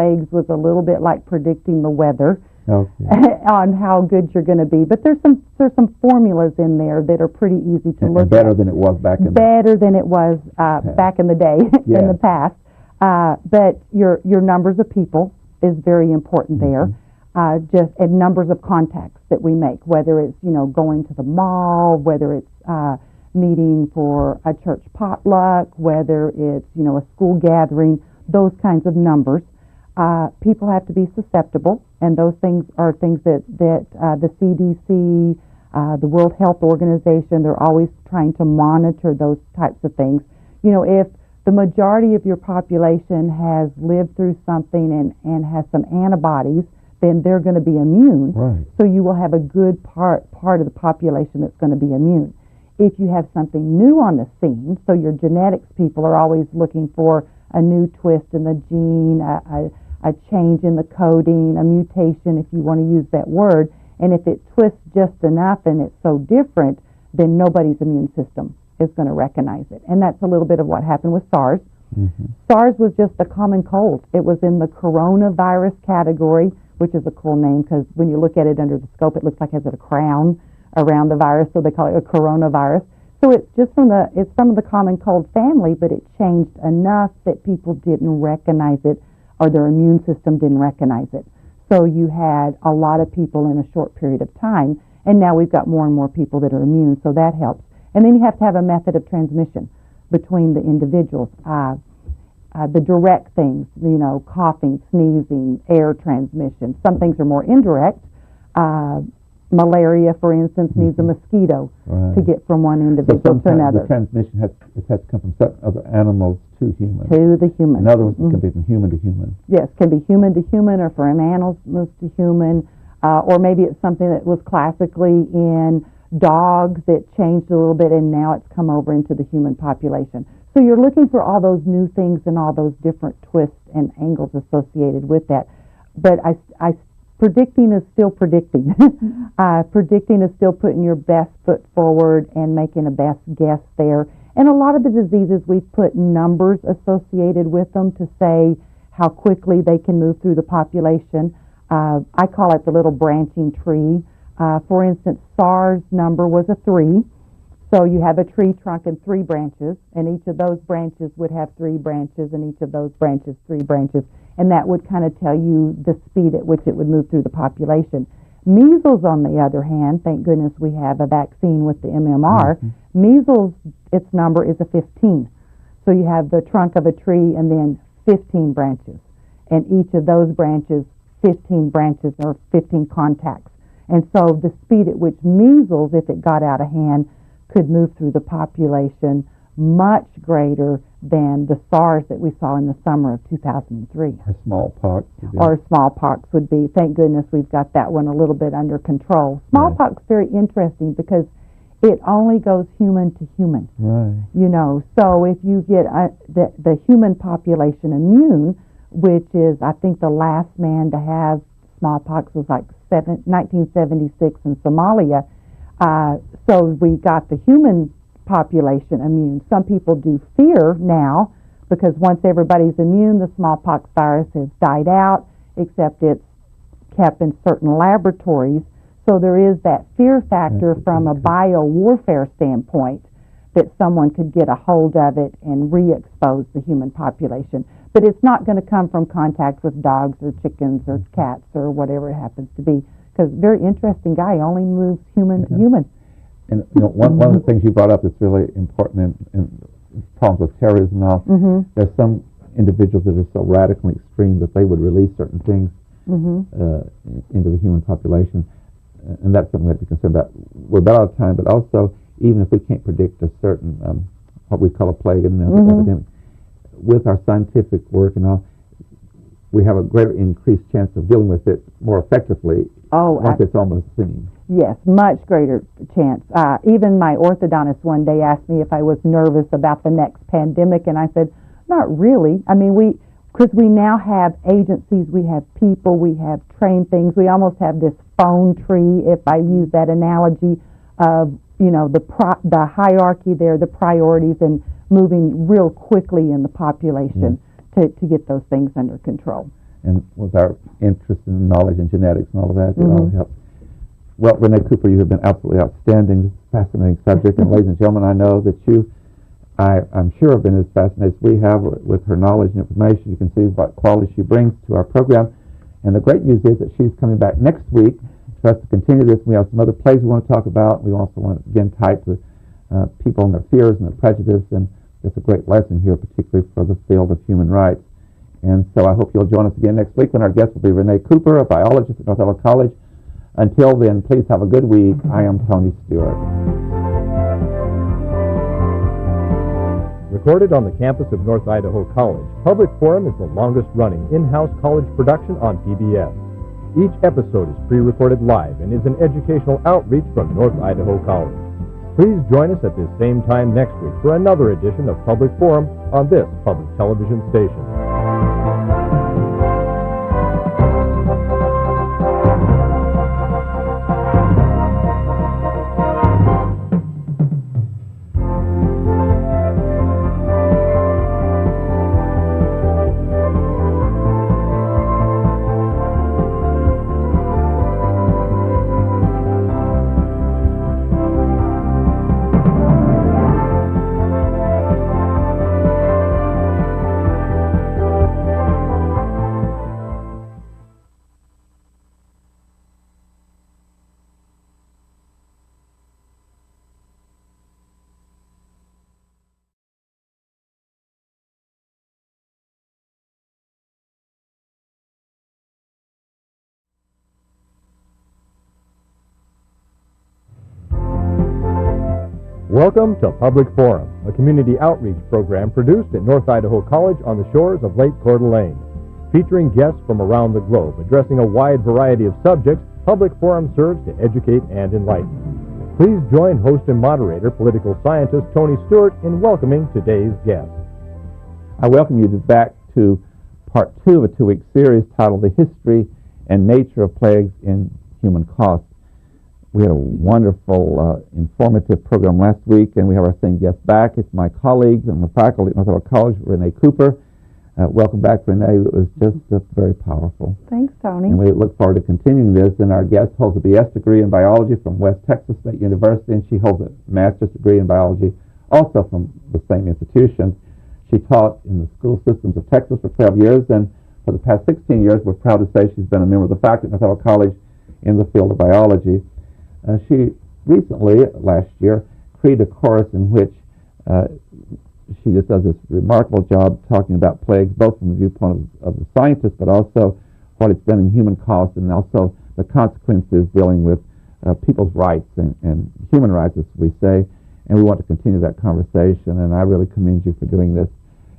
plagues was a little bit like predicting the weather. Okay. On how good you're going to be, but there's some formulas in there that are pretty easy to look better at. Than it was back in better than it was back in the day, in the past. But your numbers of people is very important there. Just and numbers of contacts that we make, whether it's going to the mall, whether it's meeting for a church potluck, whether it's a school gathering, those kinds of numbers. People have to be susceptible, and those things are things that the CDC, the World Health Organization, they're always trying to monitor those types of things. If the majority of your population has lived through something and has some antibodies, then they're going to be immune. Right. So you will have a good part of the population that's going to be immune. If you have something new on the scene, so your genetics people are always looking for a new twist in the gene, a change in the coding, a mutation, if you want to use that word. And if it twists just enough and it's so different, then nobody's immune system is going to recognize it. And that's a little bit of what happened with SARS. SARS was just a common cold. It was in the coronavirus category, which is a cool name because when you look at it under the scope, it looks like it has a crown around the virus, so they call it a coronavirus. So it's just from the common cold family, but it changed enough that people didn't recognize it, or their immune system didn't recognize it. So you had a lot of people in a short period of time, and now we've got more and more people that are immune, so that helps. And then you have to have a method of transmission between the individuals. The direct things, coughing, sneezing, air transmission. Some things are more indirect. Malaria, for instance, needs a mosquito to get from one individual to another. The transmission has to come from certain other animals to humans. To the human. In other words, it can be from human to human. Yes, can be human to human, or from animals to human, or maybe it's something that was classically in dogs that changed a little bit, and now it's come over into the human population. So you're looking for all those new things and all those different twists and angles associated with that. But predicting is still predicting. Predicting is still putting your best foot forward and making a best guess there. And a lot of the diseases, we put numbers associated with them to say how quickly they can move through the population. I call it the little branching tree. For instance, SARS number was a 3. So you have a tree trunk and 3 branches, and each of those branches would have 3 branches, and each of those branches 3 branches. And that would kind of tell you the speed at which it would move through the population. Measles, on the other hand, thank goodness we have a vaccine with the MMR. Measles, its number is a 15. So you have the trunk of a tree and then 15 branches. And each of those branches, 15 branches or 15 contacts. And so the speed at which measles, if it got out of hand, could move through the population much greater than the SARS that we saw in the summer of 2003. Or smallpox. Or smallpox would be. Thank goodness we've got that one a little bit under control. Smallpox is very interesting because it only goes human to human. Right. So if you get the human population immune, which is, I think the last man to have smallpox was like 1976 in Somalia. So we got the human population immune. Some people do fear now because once everybody's immune, the smallpox virus has died out, except it's kept in certain laboratories. So there is that fear factor from a bio-warfare standpoint that someone could get a hold of it and re-expose the human population. But it's not going to come from contact with dogs or chickens or cats or whatever it happens to be. Because very interesting guy, only moves human to human. And one of the things you brought up that's really important in problems with terrorism and all, there's some individuals that are so radically extreme that they would release certain things into the human population. And that's something we have to be concerned about. We're about out of time, but also, even if we can't predict a certain, what we call a plague and an epidemic, with our scientific work and all, we have a greater increased chance of dealing with it more effectively once it's on the scene. Yes, much greater chance. Even my orthodontist one day asked me if I was nervous about the next pandemic, and I said, not really. I mean, because we now have agencies, we have people, we have trained things. We almost have this phone tree, if I use that analogy, of the hierarchy there, the priorities, and moving real quickly in the population to get those things under control. and with our interest in knowledge and genetics and all of that, it all helps. Well, Renee Cooper, you have been absolutely outstanding. This is a fascinating subject, and ladies and gentlemen, I know that I'm sure have been as fascinated as we have with her knowledge and information. You can see what quality she brings to our program. And the great news is that she's coming back next week for us to continue this. We have some other plays we want to talk about. We also want to, again, tie to people and their fears and their prejudice, and it's a great lesson here, particularly for the field of human rights. And so I hope you'll join us again next week when our guest will be Renee Cooper, a biologist at North College. Until then, please have a good week. I am Tony Stewart. Recorded on the campus of North Idaho College, Public Forum is the longest-running in-house college production on PBS. Each episode is pre-recorded live and is an educational outreach from North Idaho College. Please join us at this same time next week for another edition of Public Forum on this public television station. Welcome to Public Forum, a community outreach program produced at North Idaho College on the shores of Lake Coeur d'Alene. Featuring guests from around the globe addressing a wide variety of subjects, Public Forum serves to educate and enlighten. Please join host and moderator, political scientist Tony Stewart, in welcoming today's guest. I welcome you back to part 2 of a 2-week series titled The History and Nature of Plagues in Human Cost. We had a wonderful, informative program last week, and we have our same guest back. It's my colleague and the faculty at North Idaho College, Renee Cooper. Welcome back, Renee. It was just very powerful. Thanks, Tony. And we look forward to continuing this. And our guest holds a BS degree in biology from West Texas State University, and she holds a master's degree in biology also from the same institution. She taught in the school systems of Texas for 12 years, and for the past 16 years, we're proud to say she's been a member of the faculty at North Idaho College in the field of biology. She recently, last year, created a course in which she just does this remarkable job talking about plagues, both from the viewpoint of the scientist, but also what it's done in human cost, and also the consequences dealing with people's rights and human rights, as we say. And we want to continue that conversation, and I really commend you for doing this.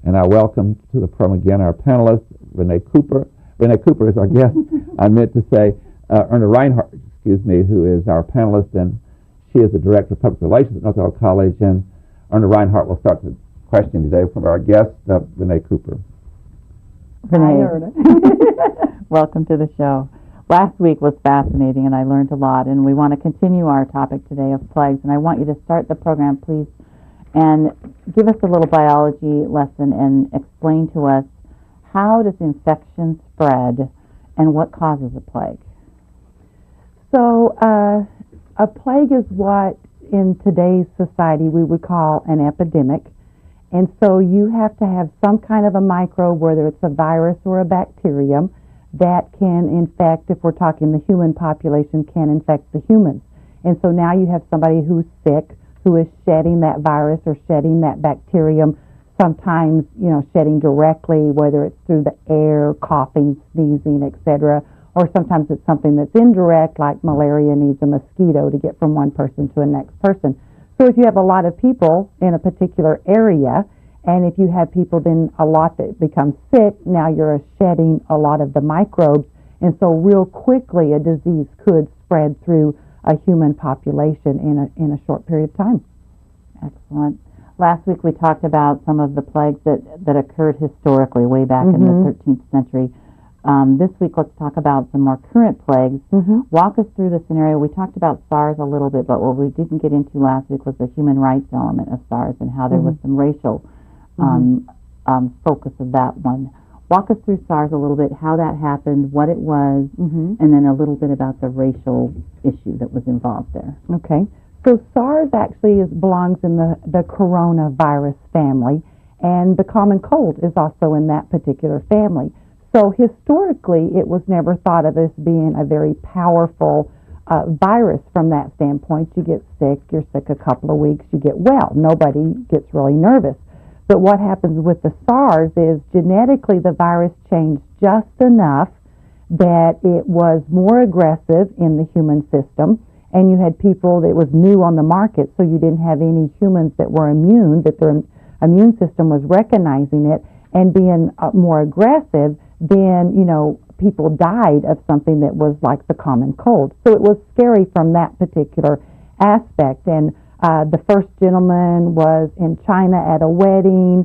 And I welcome to the program again our panelist, Renee Cooper. Renee Cooper is our guest. I meant to say Erna Reinhardt, who is our panelist, and she is the Director of Public Relations at North Idaho College. And Erna Reinhardt will start the question today from our guest, Renee Cooper. Renee, welcome to the show. Last week was fascinating, and I learned a lot, and we want to continue our topic today of plagues. And I want you to start the program, please, and give us a little biology lesson and explain to us how does infection spread and what causes a plague. So a plague is what in today's society we would call an epidemic. And so you have to have some kind of a microbe, whether it's a virus or a bacterium, that can infect, if we're talking the human population, can infect the humans. And so now you have somebody who's sick, who is shedding that virus or shedding that bacterium, sometimes, shedding directly, whether it's through the air, coughing, sneezing, etc., or sometimes it's something that's indirect, like malaria needs a mosquito to get from one person to the next person. So if you have a lot of people in a particular area, and if you have people then a lot that become sick, now you're shedding a lot of the microbes, and so real quickly a disease could spread through a human population in a short period of time. Excellent. Last week we talked about some of the plagues that occurred historically way back in the 13th century. This week, let's talk about some more current plagues. Walk us through the scenario. We talked about Sars a little bit, but what we didn't get into last week was the human rights element of Sars and how there was some racial focus of that one. walk us through SARS a little bit, how that happened, what it was, Mm-hmm. and then a little bit about the racial issue that was involved there. Okay. So SARS actually belongs in the coronavirus family, and the common cold is also in that particular family. So historically, it was never thought of as being a very powerful virus from that standpoint. You get sick, you're sick a couple of weeks, you get well. Nobody gets really nervous. But what happens with the SARS is genetically the virus changed just enough that it was more aggressive in the human system, and you had people that was new on the market, so you didn't have any humans that were immune, that their immune system was recognizing it and being more aggressive. Then, people died of something that was like the common cold. So it was scary from that particular aspect. And the first gentleman was in China at a wedding,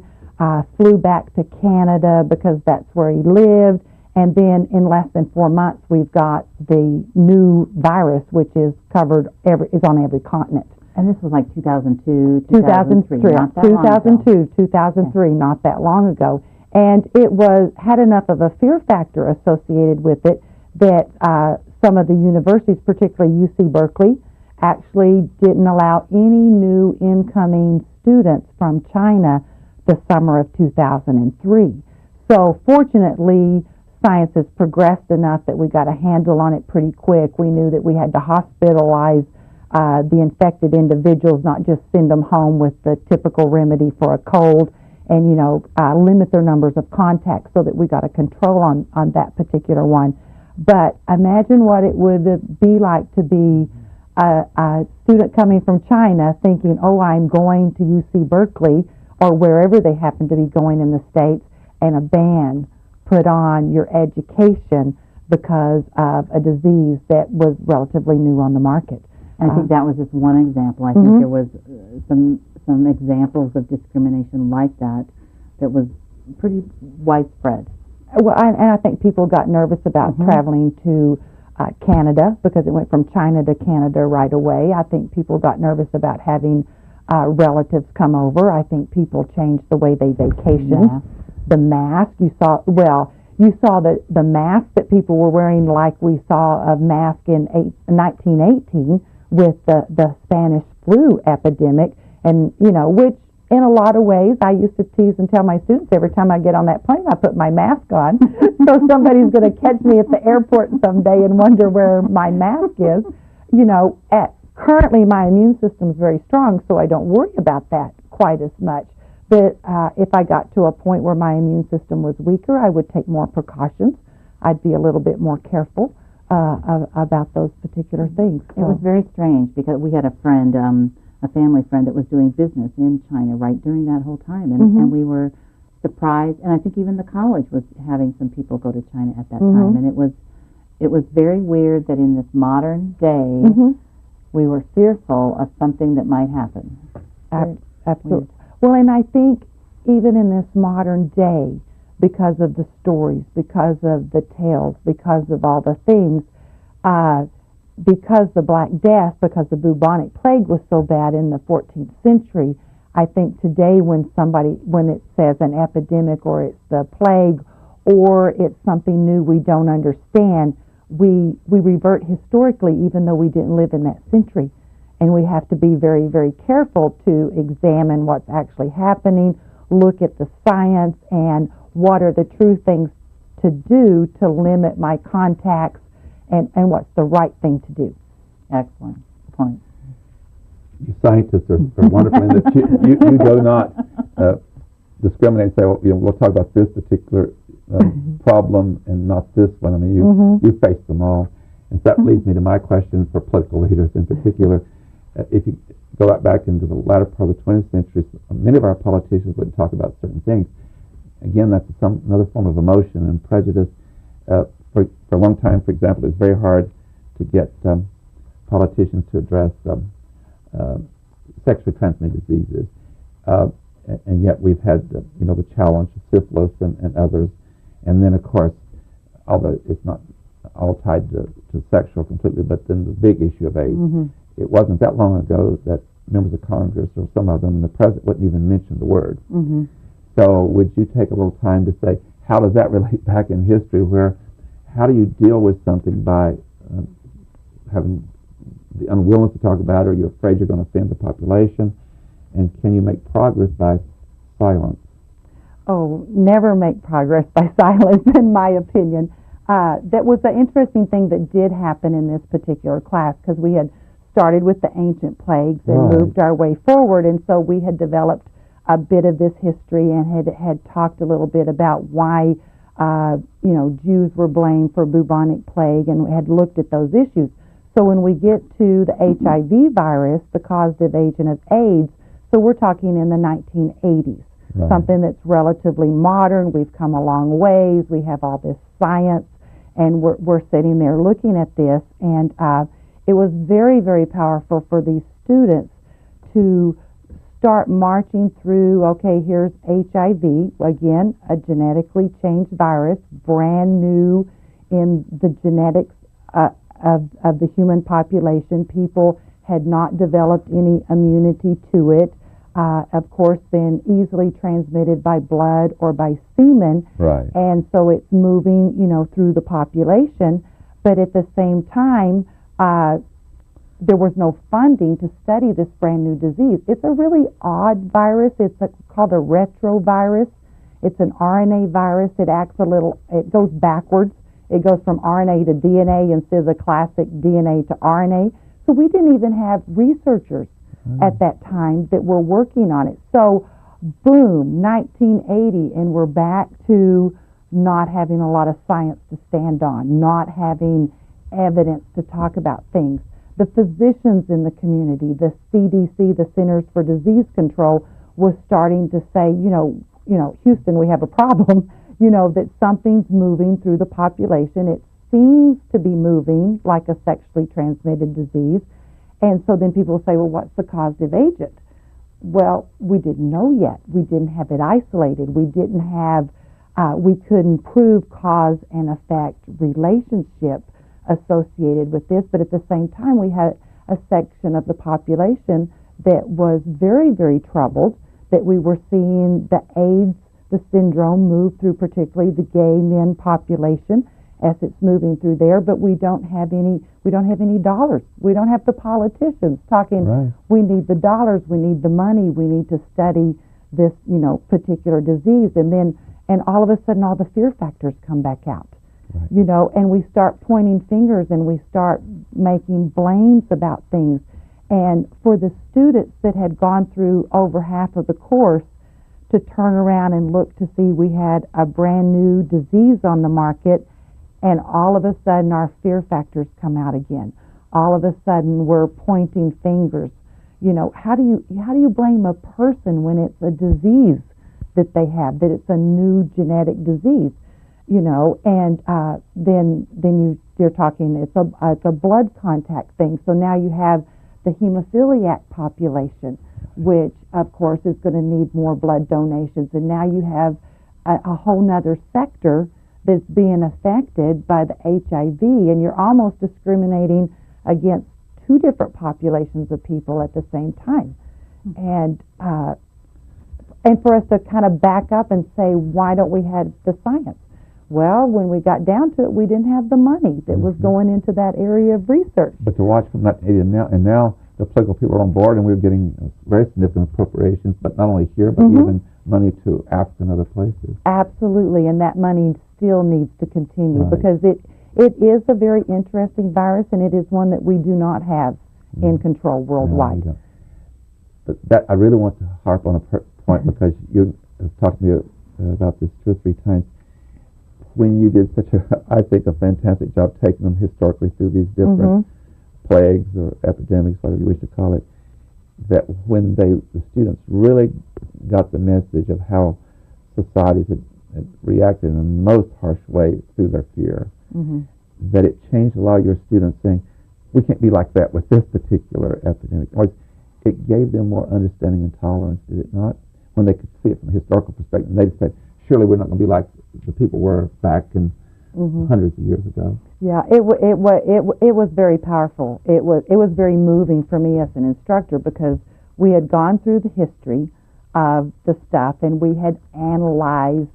flew back to Canada because that's where he lived. And then in less than 4 months, we've got the new virus, which is is on every continent. And this was like 2002, 2003, not that long ago. 2003, not that long ago. And it had enough of a fear factor associated with it that some of the universities, particularly UC Berkeley, actually didn't allow any new incoming students from China the summer of 2003. So fortunately, science has progressed enough that we got a handle on it pretty quick. We knew that we had to hospitalize the infected individuals, not just send them home with the typical remedy for a cold, and limit their numbers of contacts so that we got a control on that particular one. But imagine what it would be like to be a student coming from China thinking, oh, I'm going to UC Berkeley or wherever they happen to be going in the States, and a ban put on your education because of a disease that was relatively new on the market. And I think that was just one example. I think there was some examples of discrimination like that was pretty widespread. Well, and I think people got nervous about traveling to Canada because it went from China to Canada right away. I think people got nervous about having relatives come over. I think people changed the way they vacationed. Yeah. The mask, you saw the mask that people were wearing like we saw a mask in 1918 with the Spanish flu epidemic, and which in a lot of ways I used to tease and tell my students every time I get on that plane I put my mask on so somebody's going to catch me at the airport someday and wonder where my mask is. Currently my immune system is very strong, so I don't worry about that quite as much. But if I got to a point where my immune system was weaker, I would take more precautions. I'd be a little bit more careful about those particular things. It was very strange because we had a friend, a family friend that was doing business in China right during that whole time, and we were surprised. And I think even the college was having some people go to China at that time, and it was very weird that in this modern day we were fearful of something that might happen. Absolutely. Well, and I think even in this modern day, because of the stories, because of the tales, because of all the things, because the Black Death, because the bubonic plague was so bad in the 14th century, I think today when it says an epidemic or it's the plague or it's something new we don't understand, we revert historically even though we didn't live in that century. And we have to be very, very careful to examine what's actually happening, look at the science, and what are the true things to do to limit my contacts, and what's the right thing to do. Excellent point. You scientists are wonderful in that you do not discriminate and say, well, we'll talk about this particular problem and not this one. I mean, you face them all. And so that leads me to my question for political leaders in particular. If you go back into the latter part of the 20th century, many of our politicians wouldn't talk about certain things. Again, that's another form of emotion and prejudice. For a long time, for example, it's very hard to get politicians to address sexually transmitted diseases. And yet we've had the challenge of syphilis and others. And then, of course, although it's not all tied to sexual completely, but then the big issue of AIDS. It wasn't that long ago that members of Congress, or some of them, and the president wouldn't even mention the word. So would you take a little time to say, how does that relate back in history? Where how do you deal with something by having the unwillingness to talk about it, or you're afraid you're going to offend the population, and can you make progress by silence? Oh, never make progress by silence, in my opinion. That was the interesting thing that did happen in this particular class, because we had started with the ancient plagues and moved our way forward, and so we had developed a bit of this history and had talked a little bit about why Jews were blamed for bubonic plague, and had looked at those issues. So when we get to the HIV virus, the causative agent of AIDS, so we're talking in the 1980s. Right. Something that's relatively modern. We've come a long ways. We have all this science, and we're sitting there looking at this, and it was very, very powerful for these students to start marching through, okay, here's HIV, again, a genetically changed virus, brand new in the genetics of the human population. People had not developed any immunity to it. Of course, then easily transmitted by blood or by semen. Right. And so it's moving, through the population. But at the same time, there was no funding to study this brand new disease. It's a really odd virus. It's called a retrovirus. It's an RNA virus. It goes backwards. It goes from RNA to DNA instead of the classic DNA to RNA. So we didn't even have researchers at that time that were working on it. So, boom, 1980, and we're back to not having a lot of science to stand on, not having evidence to talk about things. The physicians in the community, the CDC, the Centers for Disease Control, was starting to say, Houston, we have a problem, that something's moving through the population. It seems to be moving like a sexually transmitted disease. And so then people will say, well, what's the causative agent? Well, we didn't know yet. We didn't have it isolated. We couldn't prove cause and effect relationship associated with this. But at the same time, we had a section of the population that was very, very troubled, that we were seeing the AIDS, the syndrome move through, particularly the gay men population, as it's moving through there, but we don't have any dollars. We don't have the politicians talking, right. We need the dollars, we need the money, we need to study this, particular disease. And all of a sudden all the fear factors come back out. Right. And we start pointing fingers and we start making blames about things. And for the students that had gone through over half of the course to turn around and look to see we had a brand new disease on the market, and all of a sudden our fear factors come out again. All of a sudden we're pointing fingers. How do you blame a person when it's a disease that they have, that it's a new genetic disease? And then you're talking, it's a blood contact thing. So now you have the hemophiliac population, which of course is going to need more blood donations. And now you have a whole nother sector that's being affected by the HIV, and you're almost discriminating against two different populations of people at the same time. And for us to kind of back up and say, why don't we have the science? Well, when we got down to it, we didn't have the money that was going into that area of research. But to watch from that area now the political people are on board, and we're getting very significant appropriations, but not only here, but even money to Africa and other places. Absolutely, and that money still needs to continue, right, because it is a very interesting virus, and it is one that we do not have in control worldwide. No, but that I really want to harp on a point, because you have talked to me about this 2 or 3 times. When you did such I think, a fantastic job taking them historically through these different plagues or epidemics, whatever you wish to call it, that when the students really got the message of how societies had reacted in the most harsh way through their fear, that it changed a lot of your students saying, we can't be like that with this particular epidemic. Or it gave them more understanding and tolerance, did it not? When they could see it from a historical perspective, and they'd say, surely we're not going to be like the people were back in hundreds of years ago. Yeah, it was very powerful. It was very moving for me as an instructor, because we had gone through the history of the stuff, and we had analyzed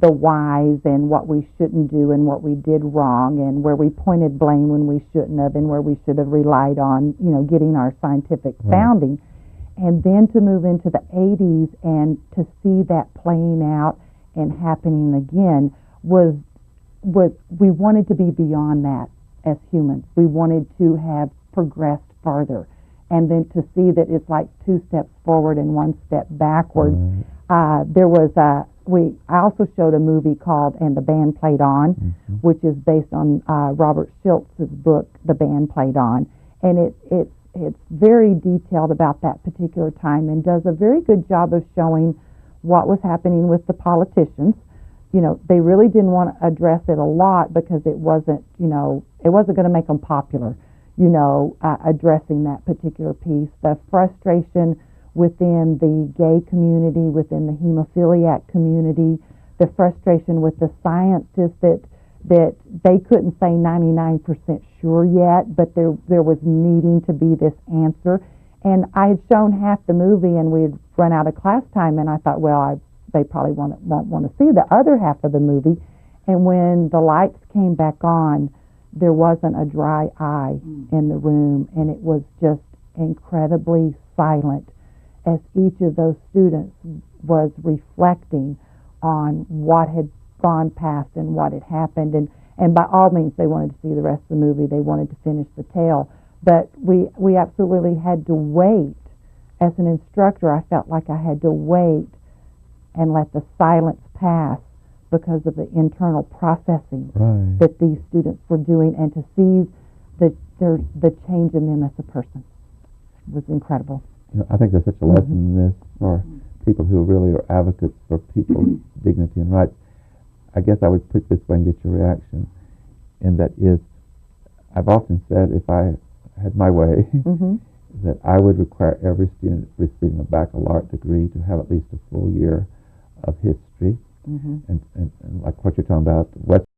the whys and what we shouldn't do and what we did wrong and where we pointed blame when we shouldn't have and where we should have relied on, getting our scientific founding. And then to move into the 80s and to see that playing out and happening again was we wanted to be beyond that as humans. We wanted to have progressed farther. And then to see that it's like 2 steps forward and 1 step backward. I also showed a movie called And the Band Played On, which is based on Robert Schultz's book, The Band Played On. And it's very detailed about that particular time and does a very good job of showing what was happening with the politicians. They really didn't want to address it a lot because it wasn't going to make them popular, addressing that particular piece. The frustration within the gay community, within the hemophiliac community, the frustration with the scientists that they couldn't say 99% sure yet, but there was needing to be this answer. And I had shown half the movie and we had run out of class time, and I thought, they probably won't want to see the other half of the movie. And when the lights came back on, there wasn't a dry eye in the room, and it was just incredibly silent as each of those students was reflecting on what had gone past and what had happened. And by all means, they wanted to see the rest of the movie. They wanted to finish the tale. But we absolutely had to wait. As an instructor, I felt like I had to wait and let the silence pass because of the internal processing that these students were doing, and to see the change in them as a person was incredible. I think there's such a lesson in this for people who really are advocates for people's dignity and rights. I guess I would put it this way and get your reaction, and that is, I've often said if I had my way, that I would require every student receiving a baccalaureate degree to have at least a full year of history, and like what you're talking about,